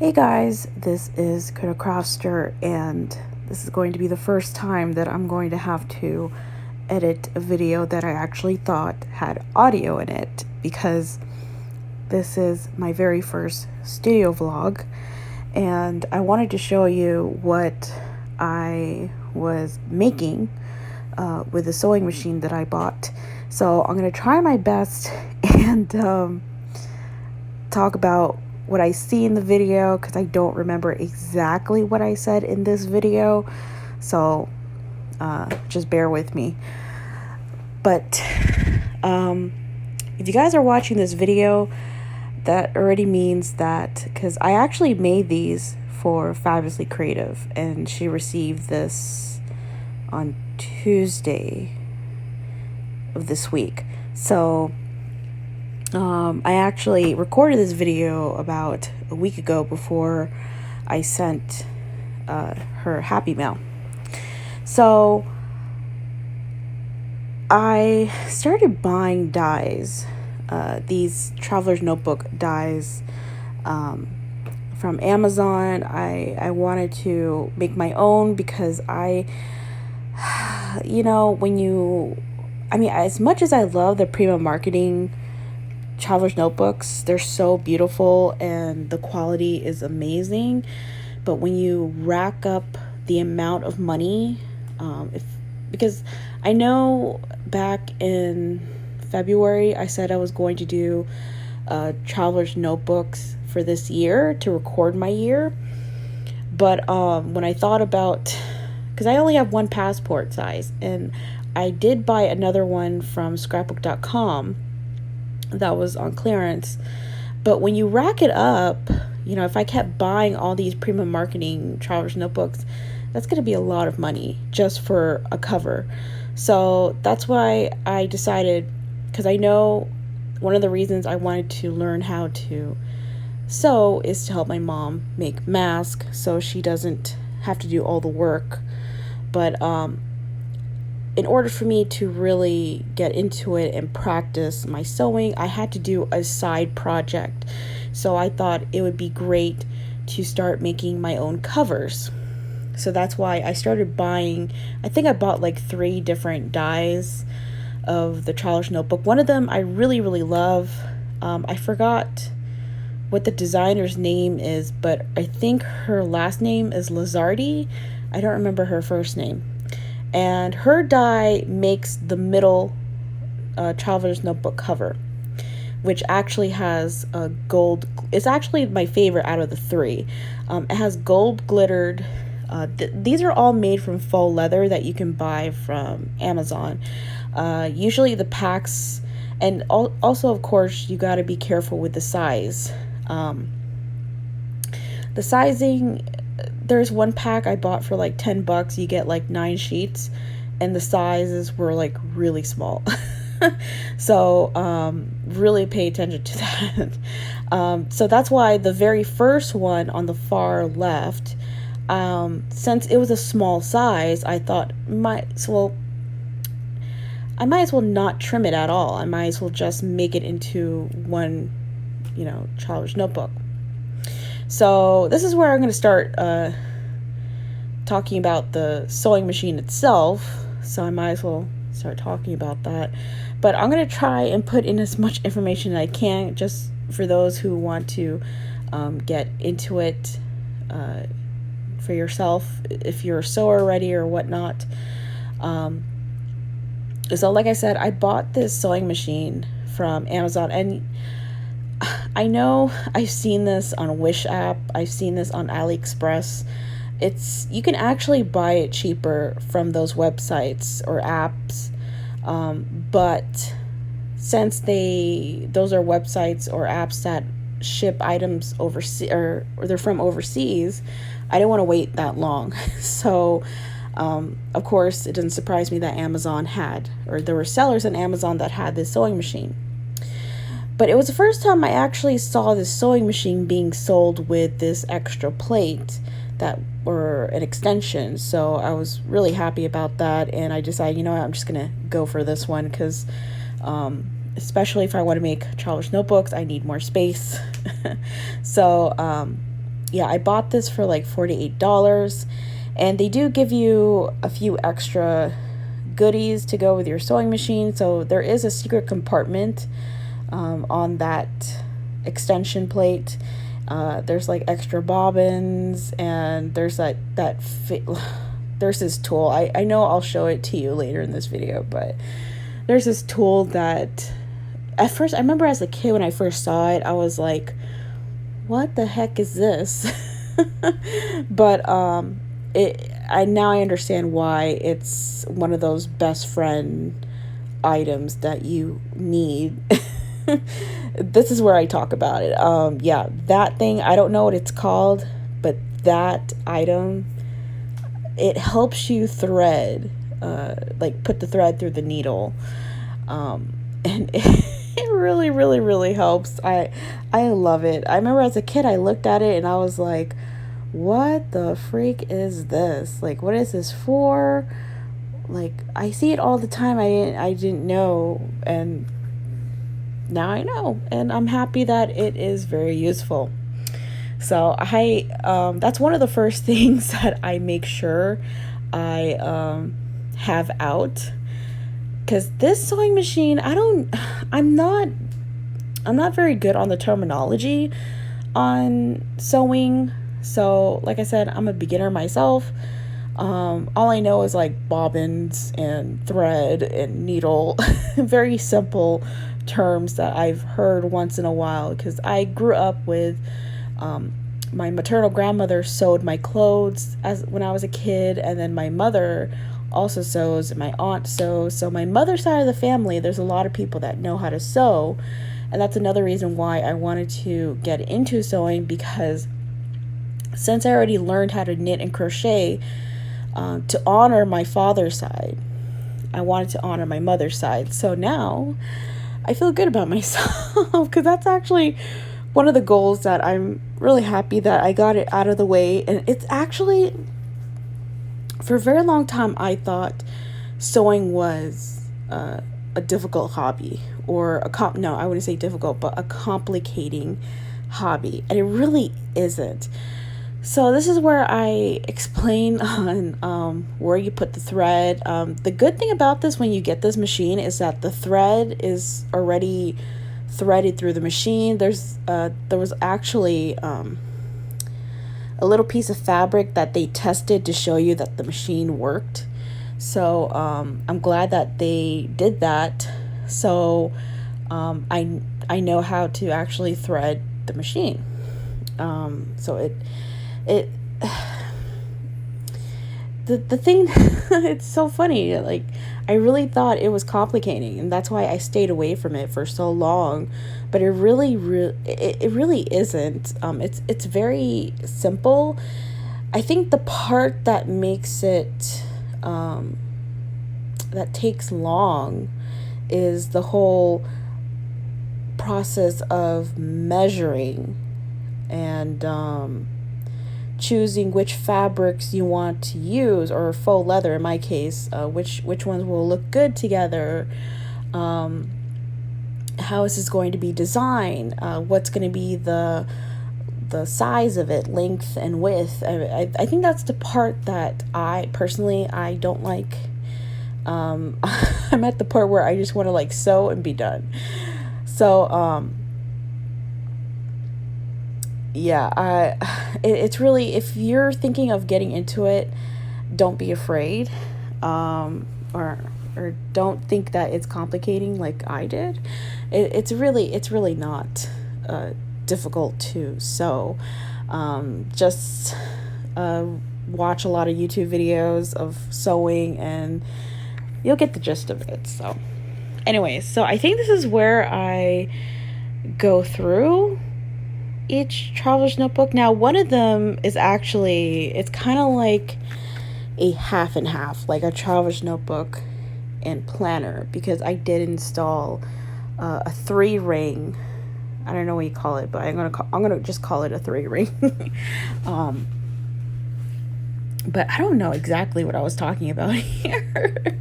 Hey guys, this is Crafter, and this is going to be the first time that I'm going to have to edit a video that I actually thought had audio in it, because this is my very first studio vlog, and I wanted to show you what I was making with the sewing machine that I bought. So I'm going to try my best and talk about what I see in the video, because I don't remember exactly what I said in this video, so just bear with me. But if you guys are watching this video, that already means that, because I actually made these for Fabulously Creative, and she received this on Tuesday of this week. So I actually recorded this video about a week ago before I sent her Happy Mail. So I started buying dies, these Traveler's Notebook dies from Amazon. I wanted to make my own because as much as I love the Prima Marketing Traveler's Notebooks, they're so beautiful and the quality is amazing, but when you rack up the amount of money, because I know back in February I said I was going to do Traveler's Notebooks for this year to record my year, but when I thought about, because I only have one passport size, and I did buy another one from scrapbook.com that was on clearance, but when you rack it up, if I kept buying all these Prima Marketing Traveler's Notebooks, that's going to be a lot of money just for a cover. So that's why I decided, because I know one of the reasons I wanted to learn how to sew is to help my mom make masks so she doesn't have to do all the work. But in order for me to really get into it and practice my sewing, I had to do a side project. So I thought it would be great to start making my own covers. So that's why I started buying, I think I bought like 3 different dies of the Traveler's Notebook. One of them I really, really love. I forgot what the designer's name is, but I think her last name is Lizardi. I don't remember her first name. And her die makes the middle Traveler's Notebook cover, which actually has a gold. It's actually my favorite out of the 3. It has gold glittered. These are all made from faux leather that you can buy from Amazon. Usually the packs, and also of course you got to be careful with the size. The sizing. There's one pack I bought for like $10. You get like 9 sheets, and the sizes were like really small. So really pay attention to that. So that's why the very first one on the far left, since it was a small size, I thought I might as well not trim it at all. I might as well just make it into one, Traveler's Notebook. So this is where I'm going to start talking about the sewing machine itself. So I might as well start talking about that. But I'm going to try and put in as much information as I can, just for those who want to get into it for yourself, if you're a sewer already or whatnot. So like I said, I bought this sewing machine from Amazon, and I know I've seen this on Wish app, I've seen this on AliExpress. You can actually buy it cheaper from those websites or apps, but since those are websites or apps that ship items overseas, or they're from overseas, I didn't want to wait that long. So of course it doesn't surprise me that there were sellers on Amazon that had this sewing machine. But it was the first time I actually saw this sewing machine being sold with this extra plate or an extension. So I was really happy about that, and I decided, I'm just gonna go for this one, because especially if I want to make Traveler's Notebooks, I need more space. So yeah, I bought this for like $48, and they do give you a few extra goodies to go with your sewing machine. So there is a secret compartment on that extension plate. There's like extra bobbins, and there's there's this tool. I know I'll show it to you later in this video, but there's this tool that at first, I remember as a kid when I first saw it, I was like, what the heck is this? But now I understand why it's one of those best friend items that you need. This is where I talk about it. Yeah, that thing, I don't know what it's called, but that item, it helps you thread, like put the thread through the needle, and it really, really, really helps. I love it. I remember as a kid, I looked at it and I was like, what the freak is this? Like, what is this for? Like, I see it all the time. I didn't know, and now I know, and I'm happy that it is very useful. So that's one of the first things that I make sure I have out, because this sewing machine, I'm not very good on the terminology on sewing. So like I said, I'm a beginner myself. All I know is like bobbins and thread and needle, very simple terms that I've heard once in a while, because I grew up with my maternal grandmother sewed my clothes when I was a kid, and then my mother also sews, and my aunt sews. So my mother's side of the family, there's a lot of people that know how to sew, and that's another reason why I wanted to get into sewing, because since I already learned how to knit and crochet, to honor my father's side, I wanted to honor my mother's side. So now I feel good about myself, because that's actually one of the goals that I'm really happy that I got it out of the way. And it's actually, for a very long time, I thought sewing was a difficult hobby, or no, I wouldn't say difficult, but a complicating hobby, and it really isn't. So this is where I explain on where you put the thread. The good thing about this, when you get this machine, is that the thread is already threaded through the machine. There was actually a little piece of fabric that they tested to show you that the machine worked. So I'm glad that they did that. So I know how to actually thread the machine. So the thing, it's so funny, like I really thought it was complicating, and that's why I stayed away from it for so long, but it really isn't. It's very simple. I think the part that makes it that takes long is the whole process of measuring and choosing which fabrics you want to use, or faux leather in my case, which ones will look good together, how is this going to be designed, what's going to be the size of it, length and width. I think that's the part that I personally don't like. I'm at the part where I just want to like sew and be done. So yeah, it's really, if you're thinking of getting into it, don't be afraid, or don't think that it's complicating like I did. It's really not difficult to sew. Just watch a lot of YouTube videos of sewing and you'll get the gist of it. So anyways, so I think this is where I go through each traveler's notebook. Now, one of them is actually, it's kind of like a half and half, like a traveler's notebook and planner, because I did install a 3-ring. I don't know what you call it, but I'm gonna just call it a 3-ring. But I don't know exactly what I was talking about here.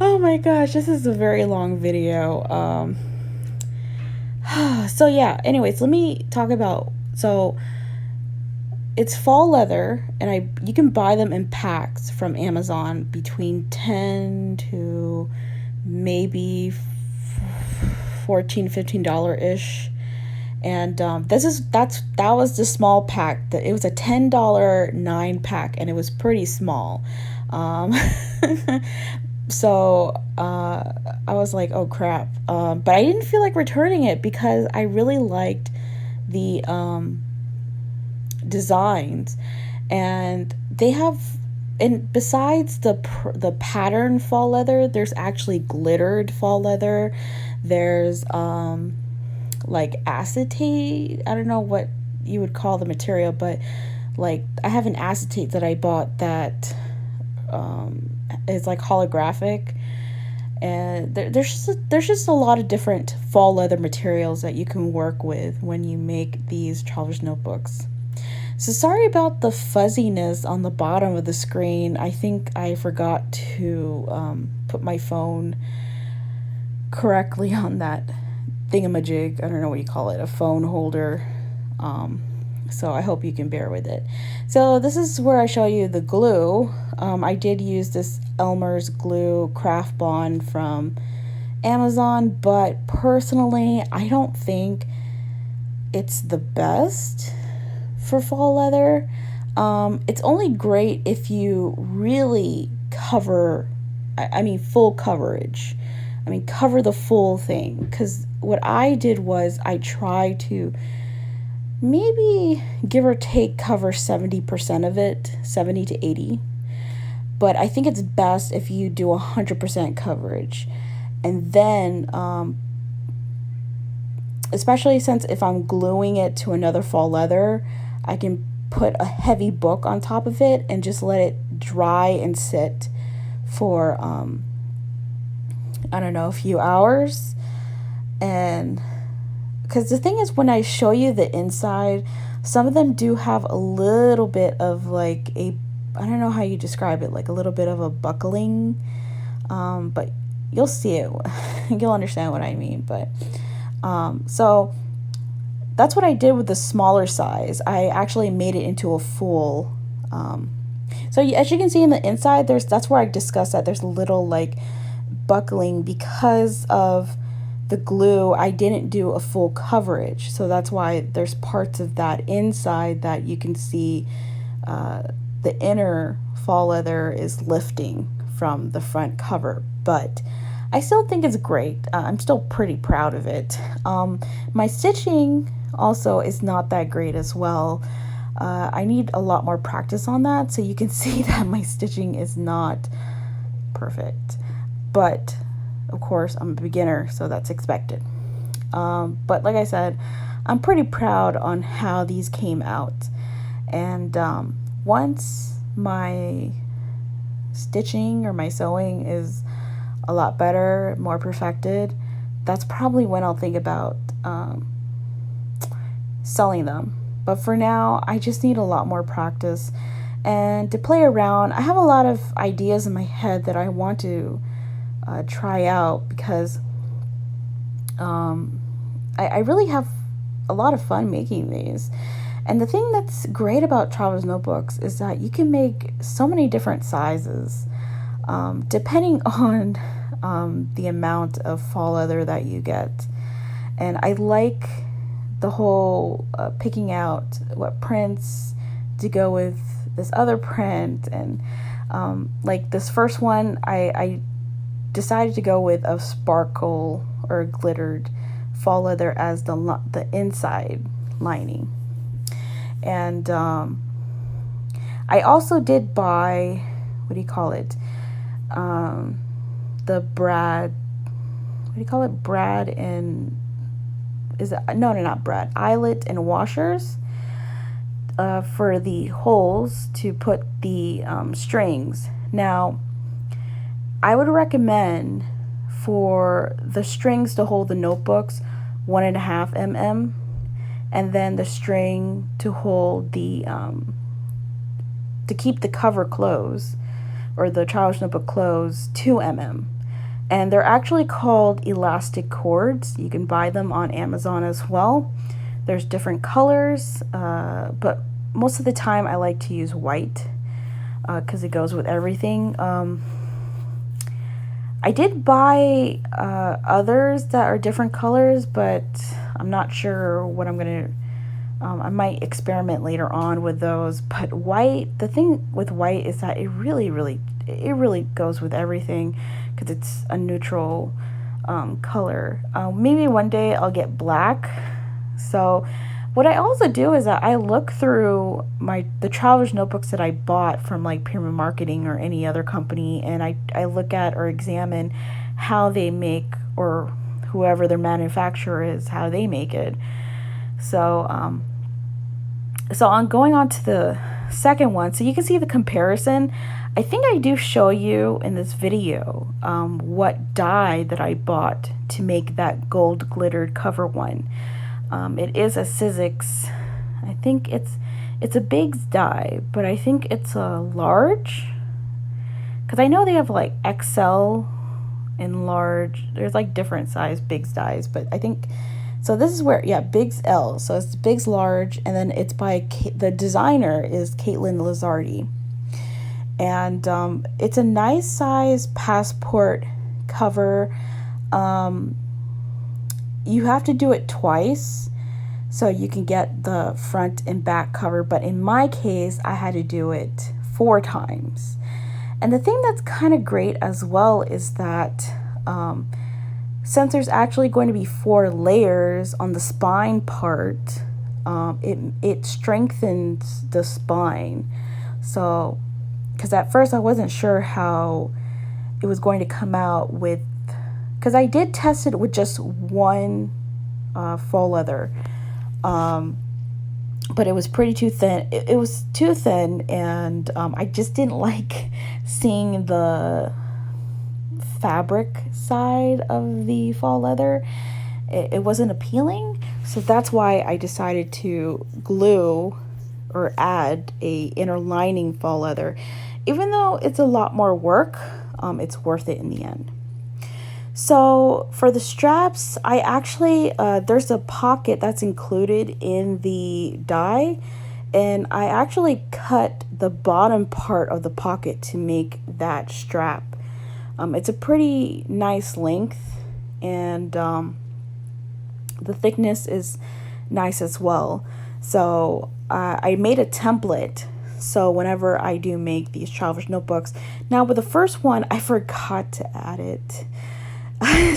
Oh my gosh, this is a very long video. So yeah, anyways, let me talk about So it's fall leather, and you can buy them in packs from Amazon between 10 to maybe $14-15 ish. And that was the small pack. That it was a $10 9 pack, and it was pretty small. Um, so I was like, oh crap. But I didn't feel like returning it because I really liked the designs, and they have. And besides the pattern fall leather, there's actually glittered fall leather. There's like acetate. I don't know what you would call the material, but like I have an acetate that I bought that is like holographic, and there's just a lot of different fall leather materials that you can work with when you make these traveler's notebooks. So sorry about the fuzziness on the bottom of the screen. I think I forgot to put my phone correctly on that thingamajig. I don't know what you call it, a phone holder. So I hope you can bear with it. So this is where I show you the glue. I did use this Elmer's glue craft bond from Amazon, but personally I don't think it's the best for fall leather. It's only great if you really cover, I mean full coverage. I mean cover the full thing, because what I did was I tried to maybe give or take cover 70% of it, 70 to 80. But I think it's best if you do 100% coverage. And then especially since if I'm gluing it to another fall leather, I can put a heavy book on top of it and just let it dry and sit for I don't know, a few hours. And because the thing is, when I show you the inside, some of them do have a little bit of like a, I don't know how you describe it, like a little bit of a buckling, but you'll see it. You'll understand what I mean. But so that's what I did with the smaller size. I actually made it into a full. So as you can see in the inside, that's where I discussed that there's a little like buckling because of the glue. I didn't do a full coverage, so that's why there's parts of that inside that you can see. The inner fall leather is lifting from the front cover, but I still think it's great. I'm still pretty proud of it. My stitching also is not that great as well. I need a lot more practice on that, so you can see that my stitching is not perfect. But of course, I'm a beginner, so that's expected. But like I said, I'm pretty proud on how these came out. And once my stitching or my sewing is a lot better, more perfected, that's probably when I'll think about selling them. But for now, I just need a lot more practice and to play around. I have a lot of ideas in my head that I want to try out, because I really have a lot of fun making these. And the thing that's great about traveler's notebooks is that you can make so many different sizes depending on the amount of fall leather that you get. And I like the whole picking out what prints to go with this other print. And like this first one, I decided to go with a sparkle or glittered fall leather as the inside lining. And I also did buy, what do you call it? The Brad, what do you call it? Brad and, is it, no, not Brad, Eyelet and washers for the holes to put the strings. Now, I would recommend for the strings to hold the notebooks 1.5 mm, and then the string to hold the to keep the cover closed, or the traveler's notebook closed, 2 mm. And they're actually called elastic cords. You can buy them on Amazon as well. There's different colors, but most of the time I like to use white because it goes with everything. I did buy others that are different colors, but I'm not sure what I'm going to... I might experiment later on with those. But white, the thing with white is that it really goes with everything because it's a neutral color. Maybe one day I'll get black. So what I also do is that I look through the traveler's notebooks that I bought from like Pyramid Marketing or any other company, and I look at or examine how they make, or whoever their manufacturer is, how they make it. So I'm going on to the second one, so you can see the comparison. I think I do show you in this video what dye that I bought to make that gold glittered cover one. It is a Sizzix. I think it's a Biggs dye, but I think it's a large, because I know they have like XL and large. There's like different size Biggs dyes, but I think so. This is where, yeah, Biggs L. So it's Biggs large, and then it's by the designer is Caitlin Lizardi, and it's a nice size passport cover. You have to do it twice so you can get the front and back cover, but in my case I had to do it 4 times. And the thing that's kind of great as well is that since there's actually going to be 4 layers on the spine part, it strengthens the spine. So, because at first I wasn't sure how it was going to come out with, because I did test it with just one faux leather, but it was pretty too thin. It was too thin, and I just didn't like seeing the fabric side of the faux leather. It wasn't appealing, so that's why I decided to glue or add a inner lining faux leather. Even though it's a lot more work, it's worth it in the end. So for the straps, I actually, there's a pocket that's included in the die, and I actually cut the bottom part of the pocket to make that strap. It's a pretty nice length, and the thickness is nice as well. So I made a template, so whenever I do make these traveler's notebooks. Now with the first one, I forgot to add it.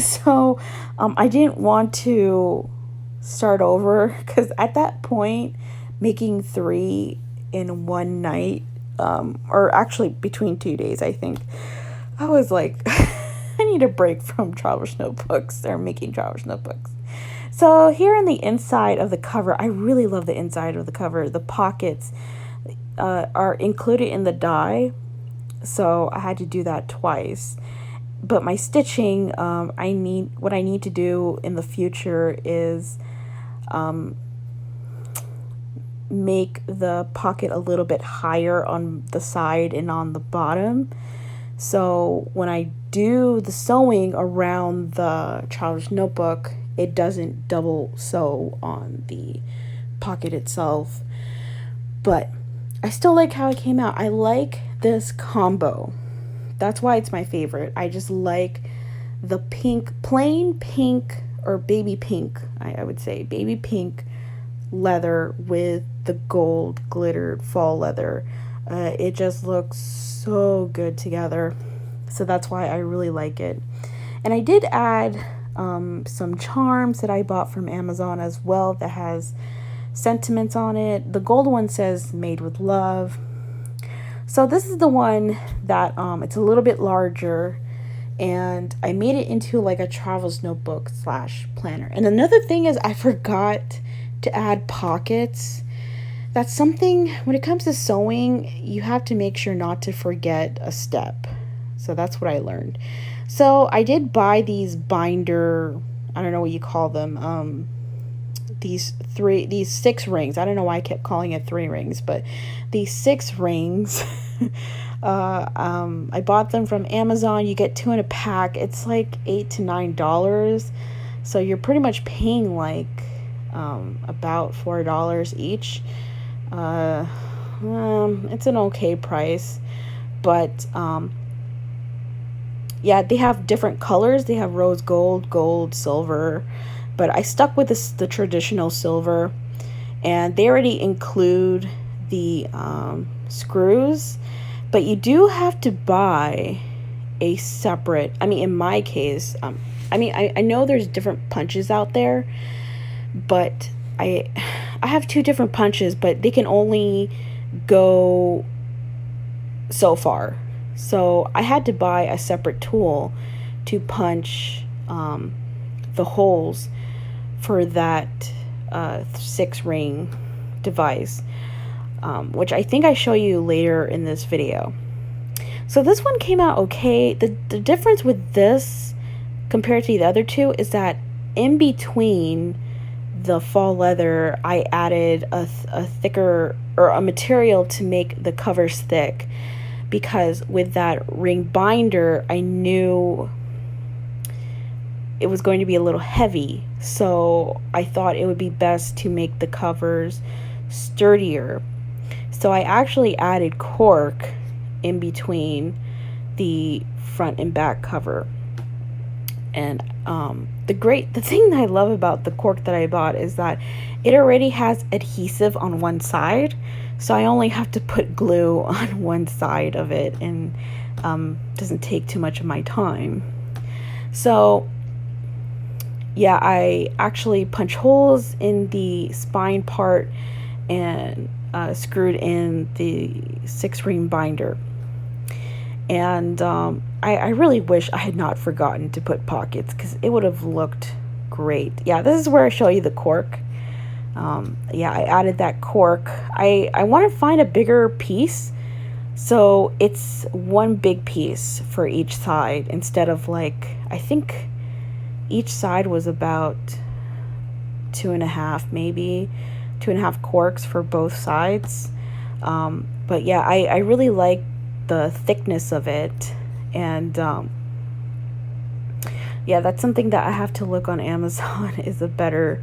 So I didn't want to start over, because at that point making 3 in one night, or actually between 2 days, I think I was like I need a break from traveler's notebooks or making traveler's notebooks. So here in the inside of the cover, I really love the inside of the cover. The pockets are included in the die, so I had to do that twice. But my stitching, what I need to do in the future is make the pocket a little bit higher on the side and on the bottom. So when I do the sewing around the traveler's notebook, it doesn't double sew on the pocket itself. But I still like how it came out. I like this combo. That's why it's my favorite. I just like the pink, plain pink, or baby pink, I would say, baby pink leather with the gold glittered faux leather. It just looks so good together. So that's why I really like it. And I did add some charms that I bought from Amazon as well that has sentiments on it. The gold one says made with love. So this is the one that it's a little bit larger, and I made it into like a travel's notebook / planner. And another thing is I forgot to add pockets. That's something, when it comes to sewing, you have to make sure not to forget a step. So that's what I learned. So I did buy these binder, I don't know what you call them, these 6 rings. I don't know why I kept calling it 3 rings, but these 6 rings, I bought them from Amazon. You get 2 in a pack. It's like $8 to $9. So you're pretty much paying like about $4 each. It's an okay price, but yeah, they have different colors. They have rose gold, gold, silver, but I stuck with the traditional silver, and they already include the screws, but you do have to buy a separate, I mean, in my case, I know there's different punches out there, but I have two different punches, but they can only go so far. So I had to buy a separate tool to punch the holes for that 6-ring device, which I think I show you later in this video. So this one came out okay. The difference with this compared to the other two is that in between the faux leather, I added a thicker, or a material to make the covers thick, because with that ring binder, I knew it was going to be a little heavy, so I thought it would be best to make the covers sturdier. So I actually added cork in between the front and back cover. And the thing that I love about the cork that I bought is that it already has adhesive on one side, so I only have to put glue on one side of it, and doesn't take too much of my time. So yeah, I actually punch holes in the spine part and screwed in the 6-ring binder. And I really wish I had not forgotten to put pockets, because it would have looked great. Yeah, this is where I show you the cork. Yeah, I added that cork. I want to find a bigger piece, so it's one big piece for each side, instead of, like, I think each side was about 2.5, maybe 2.5 corks for both sides. But yeah, I really like the thickness of it, and yeah, that's something that I have to look on Amazon is a better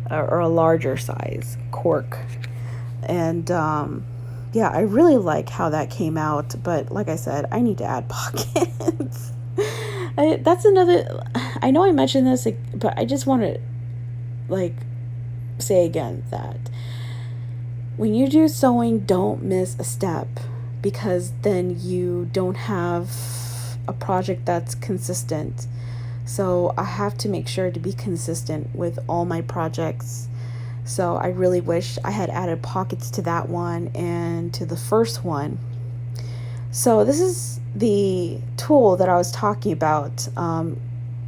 or a larger size cork. And yeah, I really like how that came out, but like I said, I need to add pockets. That's another, I know I mentioned this, but I just want to, like, say again that when you do sewing, don't miss a step, because then you don't have a project that's consistent. So I have to make sure to be consistent with all my projects. So I really wish I had added pockets to that one and to the first one. So this is the tool that I was talking about.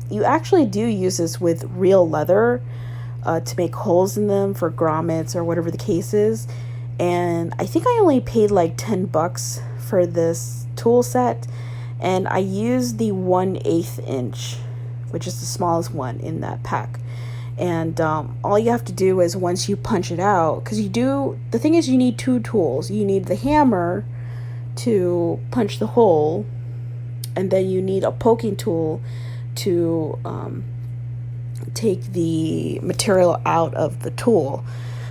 You actually do use this with real leather to make holes in them for grommets or whatever the case is. And I think I only paid like $10 for this tool set, and I used the 1/8 inch, which is the smallest one in that pack. And all you have to do is, once you punch it out, because the thing is, you need two tools. You need the hammer to punch the hole, and then you need a poking tool to take the material out of the tool.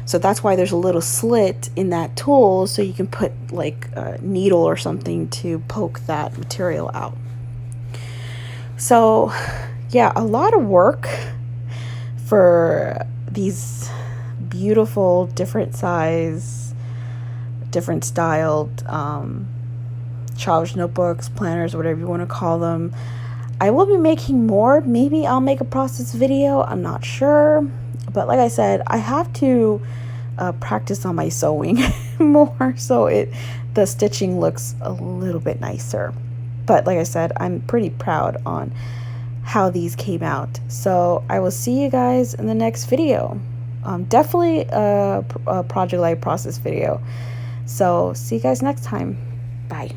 So that's why there's a little slit in that tool, so you can put like a needle or something to poke that material out. So yeah, a lot of work for these beautiful, different size, different styled children's notebooks, planners, whatever you want to call them. I will be making more. Maybe I'll make a process video, I'm not sure. But like I said, I have to practice on my sewing more, so the stitching looks a little bit nicer. But like I said, I'm pretty proud on how these came out. So I will see you guys in the next video. Definitely a project life process video. So see you guys next time. Bye.